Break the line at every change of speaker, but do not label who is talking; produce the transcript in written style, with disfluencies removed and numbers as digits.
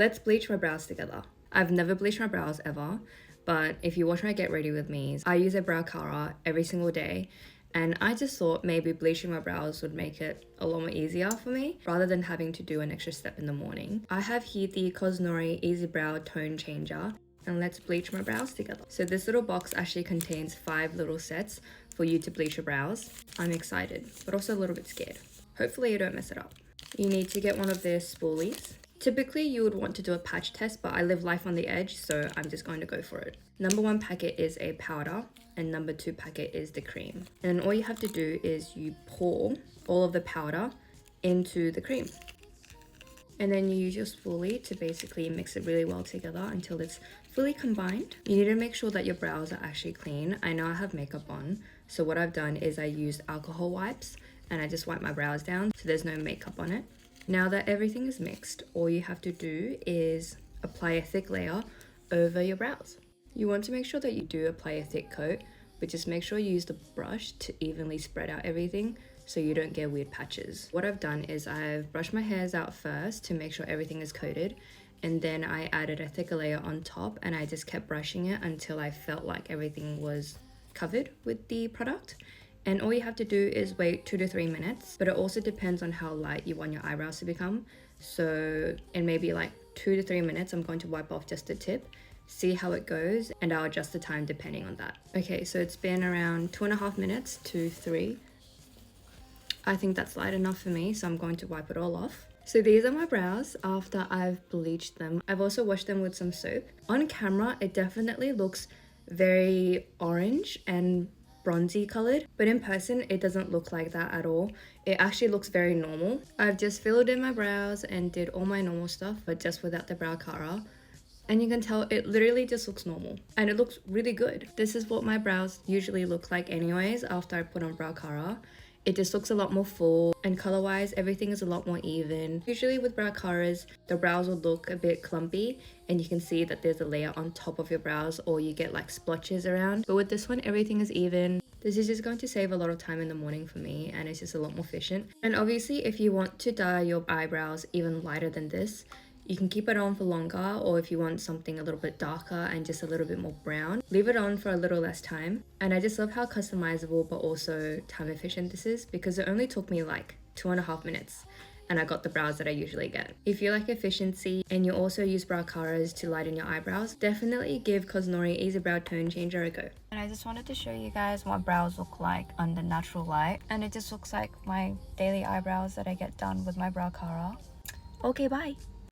let's bleach my brows together. I've never bleached my brows ever, but if you watch my Get Ready With Me, I use a brow color every single day, and I just thought maybe bleaching my brows would make it a lot more easier for me rather than having to do an extra step in the morning. I have here the Cosnori Easy Brow Tone Changer, and let's bleach my brows together. So this little box actually contains 5 little sets for you to bleach your brows. I'm excited, but also a little bit scared. Hopefully you don't mess it up. You need to get one of their spoolies. Typically you would want to do a patch test, but I live life on the edge, so I'm just going to go for it. Number 1 packet is a powder, and number 2 packet is the cream. And all you have to do is you pour all of the powder into the cream. And then you use your spoolie to basically mix it really well together until it's fully combined. You need to make sure that your brows are actually clean. I know I have makeup on, so what I've done is I used alcohol wipes and I just wipe my brows down so there's no makeup on it. Now that everything is mixed, all you have to do is apply a thick layer over your brows. You want to make sure that you do apply a thick coat, but just make sure you use the brush to evenly spread out everything so you don't get weird patches. What I've done is I've brushed my hairs out first to make sure everything is coated, and then I added a thicker layer on top, and I just kept brushing it until I felt like everything was covered with the product. And all you have to do is wait 2 to 3 minutes, but it also depends on how light you want your eyebrows to become. So in maybe like 2 to 3 minutes, I'm going to wipe off just the tip, see how it goes, and I'll adjust the time depending on that. Okay, so it's been around 2.5 minutes to 3. I think that's light enough for me, so I'm going to wipe it all off. So these are my brows after I've bleached them. I've also washed them with some soap. On camera, it definitely looks very orange and bronzy colored, but in person it doesn't look like that at all. It actually looks very normal. I've just filled in my brows and did all my normal stuff, but just without the brow cara. And you can tell it literally just looks normal and it looks really good. This is what my brows usually look like anyways after I put on brow cara. It just looks a lot more full, and color wise everything is a lot more even. Usually with brow caras the brows will look a bit clumpy and you can see that there's a layer on top of your brows, or you get like splotches around, but with this one everything is even. This is just going to save a lot of time in the morning for me, and it's just a lot more efficient. And obviously if you want to dye your eyebrows even lighter than this, you can keep it on for longer, or if you want something a little bit darker and just a little bit more brown, leave it on for a little less time. And I just love how customizable but also time efficient this is, because it only took me like 2.5 minutes and I got the brows that I usually get. If you like efficiency and you also use brow caras to lighten your eyebrows, definitely give Cosnori Easy Brow Tone Changer a go. And I just wanted to show you guys what brows look like under natural light, and it just looks like my daily eyebrows that I get done with my brow cara. Okay, bye.